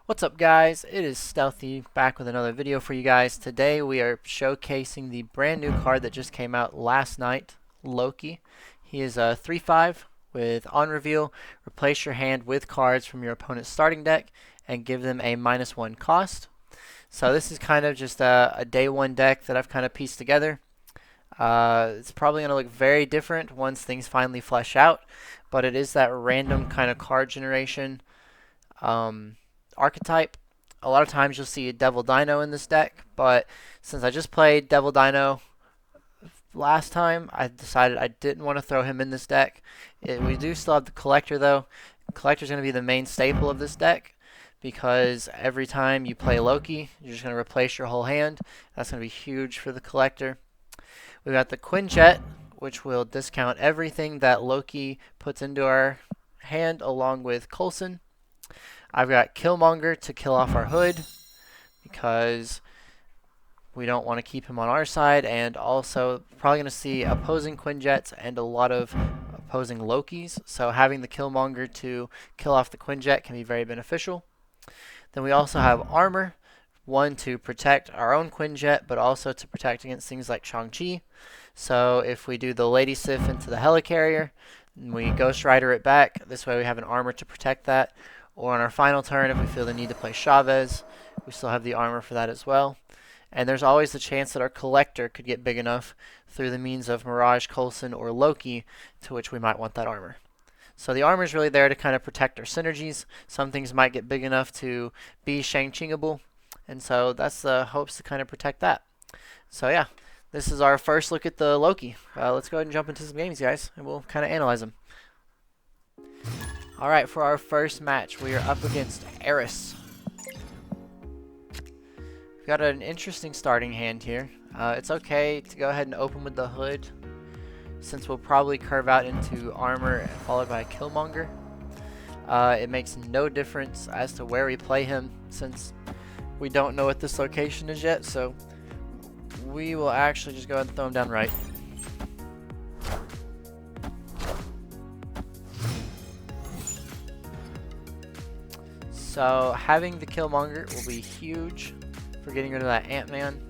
What's up guys, it is Stealthy back with another video for you guys. Today we are showcasing the brand new card that just came out last night, Loki. He is a 3/5 with on reveal, replace your hand with cards from your opponent's starting deck and give them a -1 cost. So this is kind of just a day one deck that I've kind of pieced together. It's probably going to look very different once things finally flesh out, but it is that random kind of card generation archetype. A lot of times you'll see a Devil Dino in this deck, but since I just played Devil Dino last time, I decided I didn't want to throw him in this deck. We do still have the Collector though. Collector is going to be the main staple of this deck because every time you play Loki, you're just going to replace your whole hand. That's going to be huge for the Collector. We've got the Quinjet, which will discount everything that Loki puts into our hand along with Coulson. I've got Killmonger to kill off our Hood because we don't want to keep him on our side, and also probably going to see opposing Quinjets and a lot of opposing Lokis, so having the Killmonger to kill off the Quinjet can be very beneficial. Then we also have armor, one to protect our own Quinjet, but also to protect against things like Shang-Chi. So if we do the Lady Sif into the Helicarrier, and we Ghost Rider it back, this way we have an armor to protect that. Or on our final turn, if we feel the need to play Chavez, we still have the armor for that as well. And there's always the chance that our Collector could get big enough through the means of Mirage, Coulson, or Loki, to which we might want that armor. So the armor is really there to kind of protect our synergies. Some things might get big enough to be Shang-Chingable, and so that's the hopes to kind of protect that. So yeah, this is our first look at the Loki. Let's go ahead and jump into some games, guys, and we'll kind of analyze them. Alright, for our first match, we are up against Eris. We've got an interesting starting hand here. It's okay to go ahead and open with the Hood, since we'll probably curve out into armor followed by a Killmonger. It makes no difference as to where we play him, since we don't know what this location is yet, so we will actually just go ahead and throw him down right. So having the Killmonger will be huge for getting rid of that Ant-Man.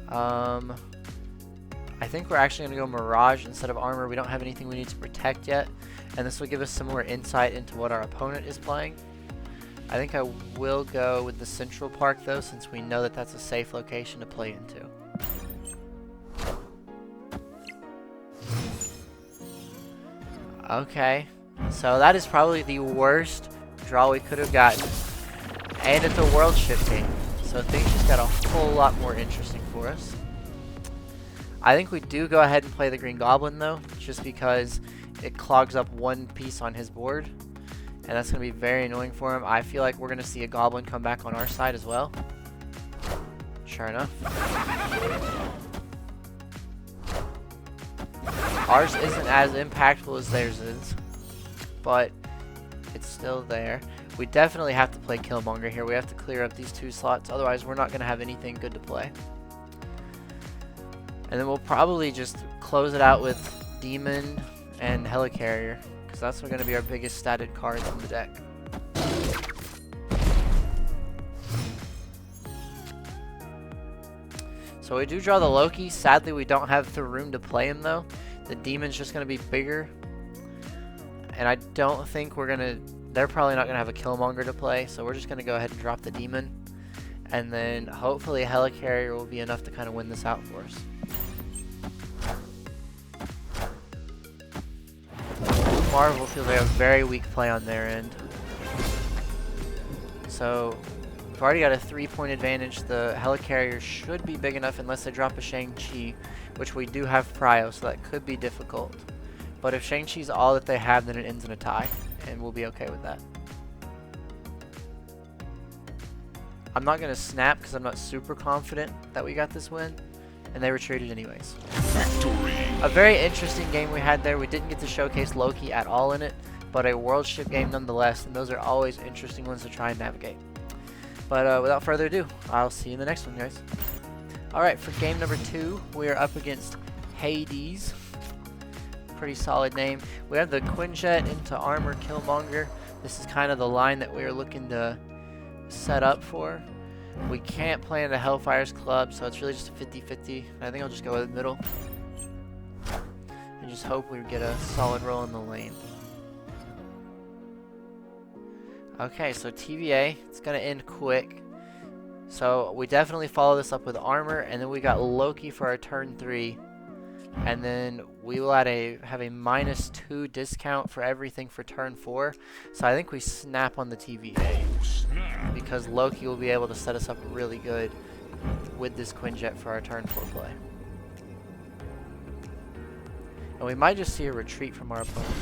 I think we're actually going to go Mirage instead of armor. We don't have anything we need to protect yet, and this will give us some more insight into what our opponent is playing. I think I will go with the Central Park though, since we know that that's a safe location to play into. Okay, so that is probably the worst draw we could have gotten, and it's a world ship game, so things just got a whole lot more interesting for us. I think we do go ahead and play the Green Goblin though, just because it clogs up one piece on his board, and that's going to be very annoying for him. I feel like we're going to see a Goblin come back on our side as well. Sure enough. Ours isn't as impactful as theirs is, but it's still there. We definitely have to play Killmonger here. We have to clear up these two slots, otherwise we're not going to have anything good to play. And then we'll probably just close it out with Demon and Helicarrier, because that's going to be our biggest statted cards in the deck. So we do draw the Loki. Sadly, we don't have the room to play him though. The Demon's just going to be bigger, and I don't think we're going to... They're probably not going to have a Killmonger to play, so we're just going to go ahead and drop the Demon. And then hopefully a Helicarrier will be enough to kind of win this out for us. Marvel feels like a very weak play on their end. So we've already got a 3-point advantage. The Helicarrier should be big enough unless they drop a Shang-Chi, which we do have Prio, so that could be difficult. But if Shang-Chi's all that they have, then it ends in a tie, and we'll be okay with that. I'm not going to snap because I'm not super confident that we got this win, and they retreated anyways. Victory. A very interesting game we had there. We didn't get to showcase Loki at all in it, but a world ship game nonetheless, and those are always interesting ones to try and navigate. But without further ado, I'll see you in the next one, guys. Alright, for game number 2, we are up against Hades. Pretty solid name. We have the Quinjet into armor Killmonger. This is kind of the line that we are looking to set up for. We can't play into Hellfire's Club, so it's really just a 50-50. I think I'll just go with middle. And just hope we get a solid roll in the lane. Okay, so TVA, it's going to end quick. So we definitely follow this up with armor, and then we got Loki for our turn 3. And then we will have a -2 discount for everything for turn 4. So I think we snap on the TVA. Because Loki will be able to set us up really good with this Quinjet for our turn 4 play. And we might just see a retreat from our opponent.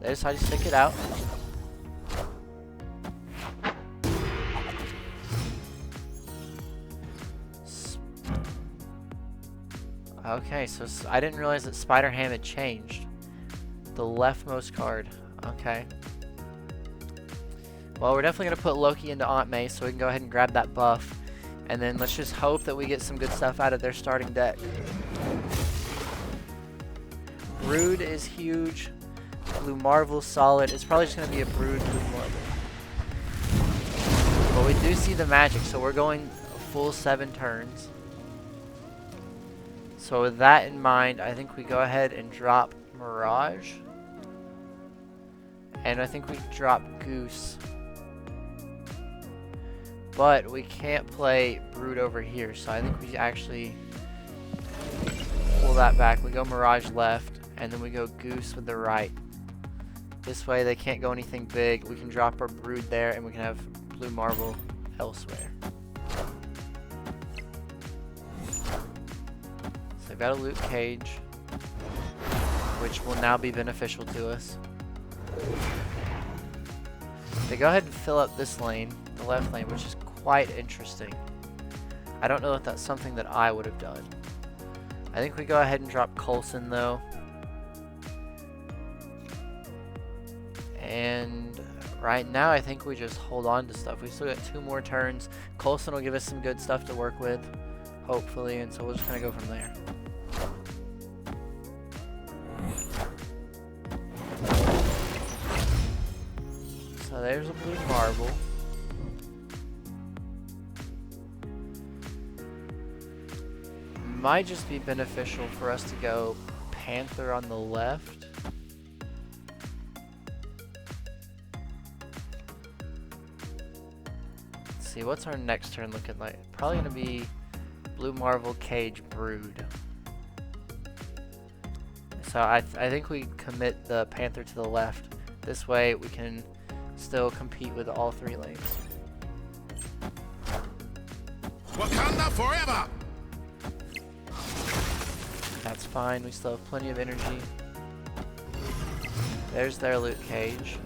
They decide to stick it out. Okay, so I didn't realize that Spider-Ham had changed. The leftmost card. Okay. Well, we're definitely going to put Loki into Aunt May, so we can go ahead and grab that buff. And then let's just hope that we get some good stuff out of their starting deck. Brood is huge. Blue Marvel's solid. It's probably just going to be a Brood Blue Marvel. But we do see the magic, so we're going a full 7 turns. So with that in mind, I think we go ahead and drop Mirage. And I think we drop Goose. But we can't play Brood over here, so I think we actually pull that back. We go Mirage left, and then we go Goose with the right. This way they can't go anything big. We can drop our Brood there, and we can have Blue Marvel elsewhere. So I've got a Luke Cage, which will now be beneficial to us. They go ahead and fill up this lane, the left lane, which is quite interesting. I don't know if that's something that I would have done. I think we go ahead and drop Coulson though. And right now I think we just hold on to stuff. We still got 2 more turns. Coulson will give us some good stuff to work with, hopefully, and so we'll just kind of go from there. So there's a Blue Marvel. Might just be beneficial for us to go Panther on the left. Let's see, what's our next turn looking like? Probably going to be Blue Marvel, Cage, Brood. So I think we commit the Panther to the left. This way we can still compete with all 3 lanes. Wakanda forever! That's fine, we still have plenty of energy. There's their Luke Cage.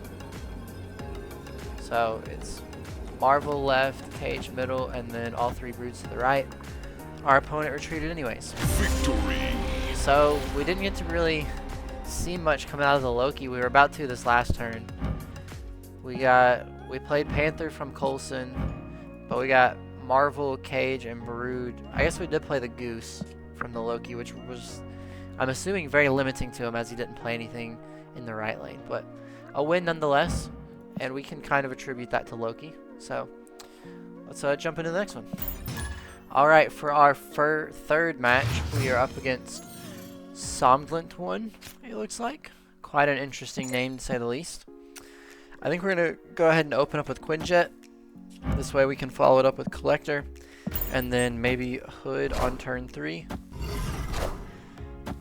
So it's Marvel left, Cage middle, and then all 3 Broods to the right. Our opponent retreated anyways. Victory! So we didn't get to really see much come out of the Loki. We were about to this last turn. We played Panther from Coulson, but we got Marvel, Cage, and Brood. I guess we did play the Goose from the Loki, which was, I'm assuming, very limiting to him as he didn't play anything in the right lane. But a win nonetheless, and we can kind of attribute that to Loki. So let's jump into the next one. Alright, for our third match, we are up against Somnolent One, it looks like. Quite an interesting name, to say the least. I think we're going to go ahead and open up with Quinjet. This way we can follow it up with Collector. And then maybe Hood on turn 3.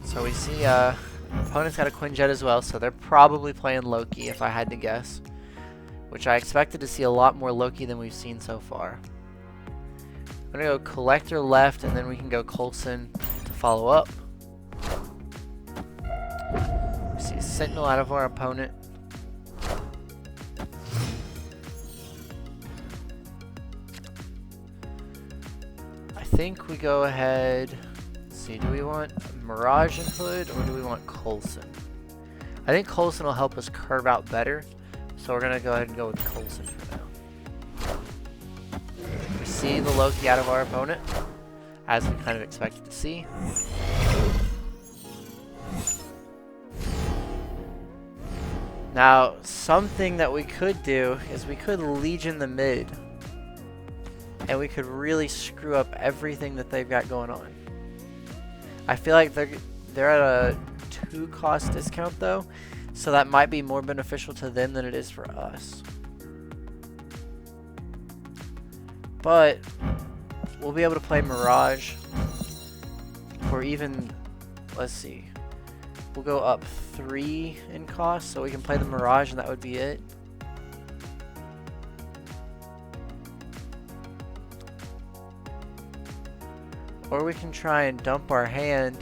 So we see opponent's got a Quinjet as well, so they're probably playing Loki if I had to guess. Which I expected to see a lot more Loki than we've seen so far. I'm going to go Collector left, and then we can go Coulson to follow up. We see a Sentinel out of our opponent. I think we go ahead. Let's see, do we want Mirage and Hood, or do we want Coulson? I think Coulson will help us curve out better, so we're going to go ahead and go with Coulson for now. We see the Loki out of our opponent, as we kind of expected to see. Now, something that we could do is we could Legion the mid and we could really screw up everything that they've got going on. I feel like they're at a 2 cost discount though, so that might be more beneficial to them than it is for us. But we'll be able to play Mirage, or even, let's see, we'll go up 3 in cost, so we can play the Mirage and that would be it. Or we can try and dump our hand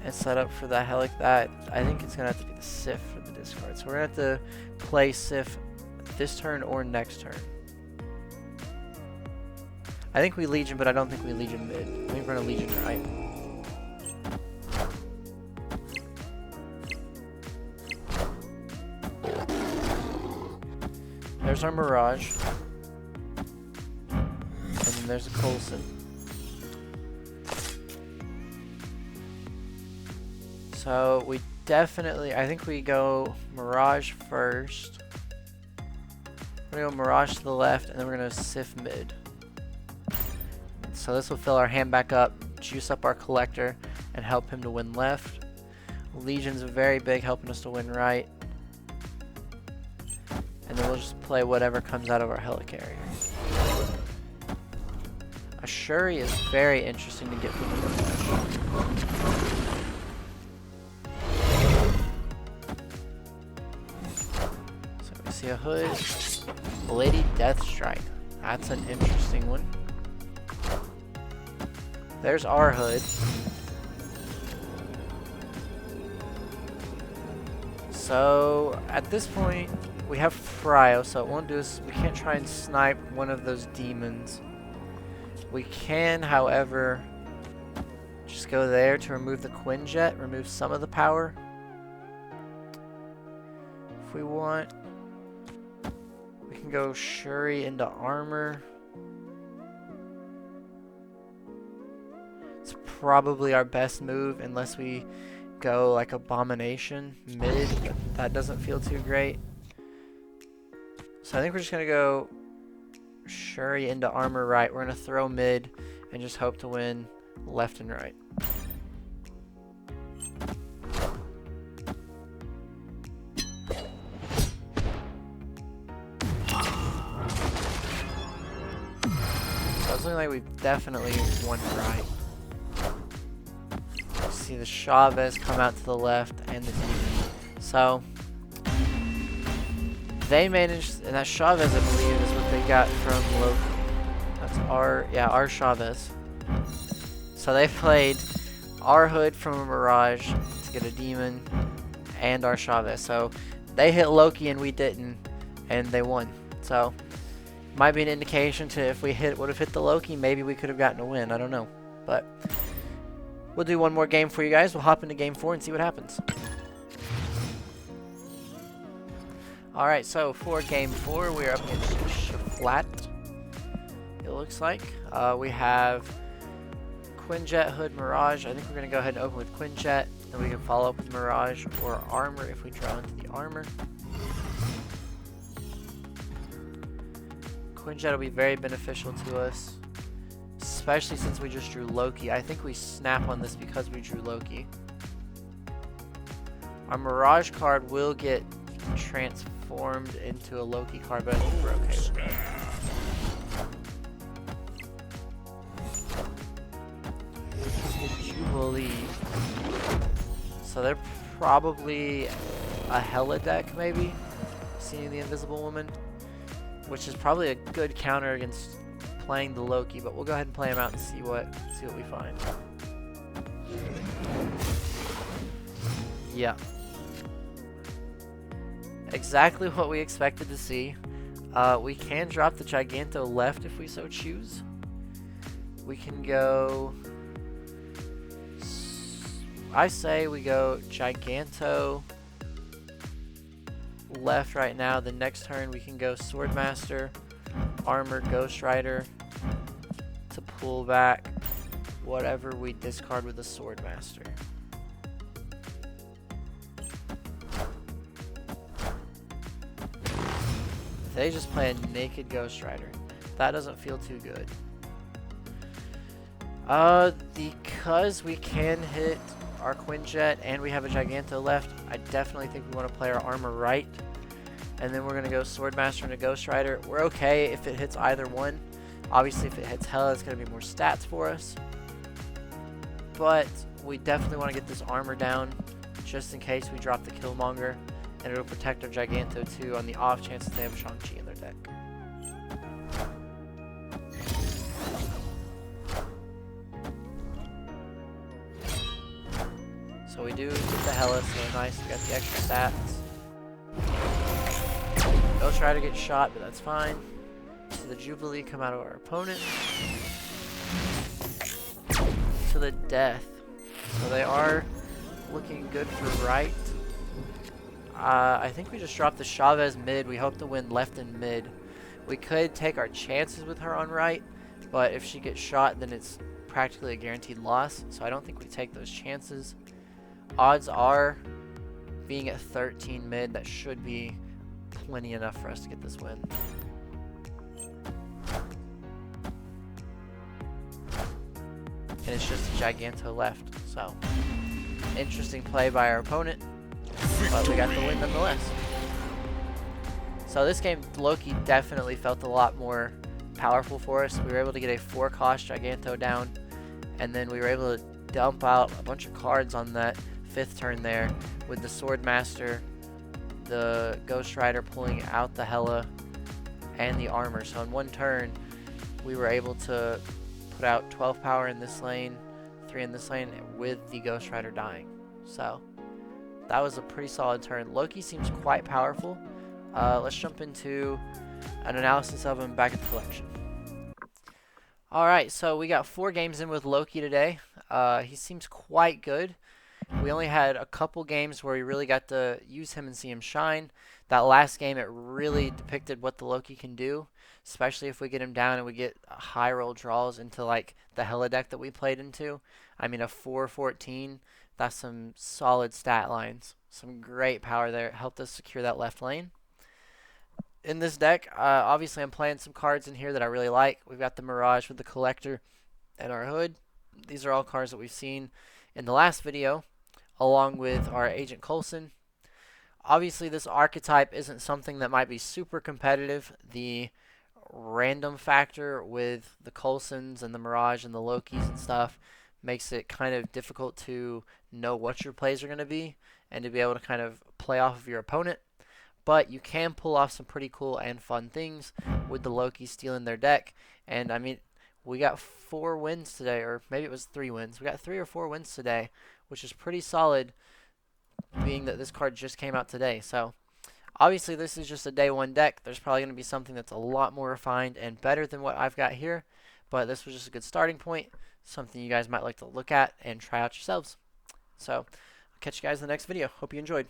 and set up for that Helic. That I think it's gonna have to be the Sif for the discard. So we're gonna have to play Sif this turn or next turn. I think we Legion, but I don't think we Legion mid. I think we're gonna Legion right. There's our Mirage. And then there's a Coulson. So we definitely, I think we go Mirage first. We're gonna go Mirage to the left, and then we're gonna Sif mid. So this will fill our hand back up, juice up our collector, and help him to win left. Legion's very big, helping us to win right. And then we'll just play whatever comes out of our helicarrier. A Shuri is very interesting to get from the Mirage. See a hood. Lady Deathstrike. That's an interesting one. There's our hood. So at this point we have Fryo, so it won't do us. We can't try and snipe one of those demons. We can, however, just go there to remove the Quinjet, remove some of the power. If we want, we can go Shuri into armor. It's probably our best move unless we go like Abomination mid. That doesn't feel too great. So I think we're just gonna go Shuri into armor right. We're gonna throw mid and just hope to win left and right. So it's looking like we've definitely won right. You see the Chavez come out to the left and the demon. So they managed, and that Chavez I believe is what they got from Loki. That's our Chavez. So they played our hood from a Mirage to get a demon and our Chavez. So they hit Loki and we didn't, and they won. So might be an indication to if we would have hit the Loki, maybe we could have gotten a win. I don't know. But we'll do one more game for you guys. We'll hop into game 4 and see what happens. Alright, so for game 4, we're up against Flat. It looks like. We have Quinjet, Hood, Mirage. I think we're going to go ahead and open with Quinjet. Then we can follow up with Mirage or Armor if we draw into the Armor. Quinjet will be very beneficial to us, especially since we just drew Loki. I think we snap on this because we drew Loki. Our Mirage card will get transformed into a Loki card, but I think we're okay with that. Jubilee. So they're probably a Hela deck, maybe? Seeing the Invisible Woman, which is probably a good counter against playing the Loki, but we'll go ahead and play him out and see what we find. Yeah. Exactly what we expected to see. We can drop the Giganto left if we so choose. We can go... I say we go Giganto left right now. The next turn we can go Swordmaster, Armor, Ghost Rider to pull back whatever we discard with a Swordmaster. They just play a naked Ghost Rider. That doesn't feel too good. Because we can hit our Quinjet and we have a Giganto left, I definitely think we want to play our armor right. And then we're going to go Swordmaster and a Ghost Rider. We're okay if it hits either one. Obviously, if it hits Hela, it's going to be more stats for us. But we definitely want to get this armor down just in case we drop the Killmonger. And it'll protect our Giganto too on the off chance that they have a Shang-Chi in their deck. So we do get the Hela, so nice, we got the extra stats. Ghost Rider gets shot, but that's fine. So the Jubilee come out of our opponent. To the death. So they are looking good for right. I think we just dropped the Chavez mid. We hope to win left and mid. We could take our chances with her on right, but if she gets shot, then it's practically a guaranteed loss. So I don't think we take those chances. Odds are, being at 13 mid, that should be plenty enough for us to get this win. And it's just a Giganto left, so interesting play by our opponent, but we got the win nonetheless. So this game, Loki definitely felt a lot more powerful for us. We were able to get a 4-cost Giganto down, and then we were able to dump out a bunch of cards on that 5th turn there with the Swordmaster, the Ghost Rider pulling out the Hela, and the armor. So in one turn, we were able to put out 12 power in this lane, 3 in this lane, with the Ghost Rider dying. So that was a pretty solid turn. Loki seems quite powerful. Let's jump into an analysis of him back at the collection. Alright, so we got 4 games in with Loki today. He seems quite good. We only had a couple games where we really got to use him and see him shine. That last game, it really depicted what the Loki can do, especially if we get him down and we get high roll draws into like the Hela deck that we played into. I mean, a 4-14, that's some solid stat lines. Some great power there. It helped us secure that left lane. In this deck, obviously I'm playing some cards in here that I really like. We've got the Mirage with the Collector and our Hood. These are all cards that we've seen in the last video, along with our Agent Coulson. Obviously, this archetype isn't something that might be super competitive. The random factor with the Coulsons and the Mirage and the Lokis and stuff makes it kind of difficult to know what your plays are going to be and to be able to kind of play off of your opponent. But you can pull off some pretty cool and fun things with the Loki stealing their deck. And I mean, we got 4 wins today, or maybe it was 3 wins. We got 3 or 4 wins today, which is pretty solid, being that this card just came out today. So obviously this is just a day 1 deck. There's probably going to be something that's a lot more refined and better than what I've got here. But this was just a good starting point, something you guys might like to look at and try out yourselves. So I'll catch you guys in the next video. Hope you enjoyed.